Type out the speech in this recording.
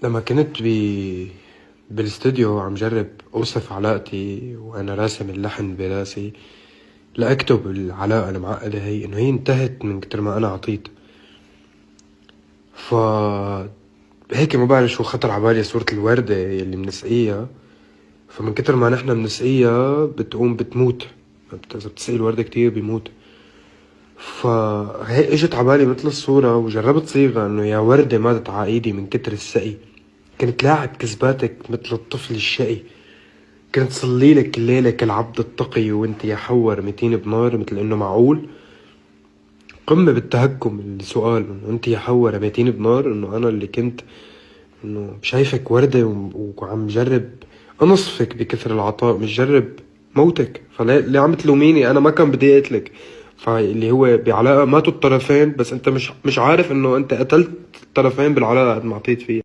لما كنت بالاستوديو عم جرب أوصف علاقتي وأنا راسم اللحن براسي لأكتب العلاقة المعقدة هي إنه هي انتهت من كتر ما أنا عطيت. ف هيك ما بعرف شو خطر عبالي صورة الوردة يلي منسقيها. فمن كتر ما نحنا منسقيها بتقوم بتموت، إذا بتسقي الوردة كتير بيموت. فهي اجت عبالي مثل الصورة وجربت صيغة إنه يا وردة ماتت عايدي من كتر السقي. كنت لاعب كذباتك مثل الطفل الشقي، كنت صليلك الليلة كالعبد التقي، وانت يا حور 200 بنار مثل انه معقول. قمة بالتهكم السؤال انه انت يا حور 200 بنار، انه انا اللي كنت انه شايفك وردة وعم جرب انصفك بكثر العطاء، مش جرب موتك. فليه عم تلوميني؟ انا ما كان بدي اقتلك. فاللي هو بعلاقة ماتوا الطرفين، بس انت مش عارف انه انت قتلت الطرفين بالعلاقة قد ما عطيت فيها.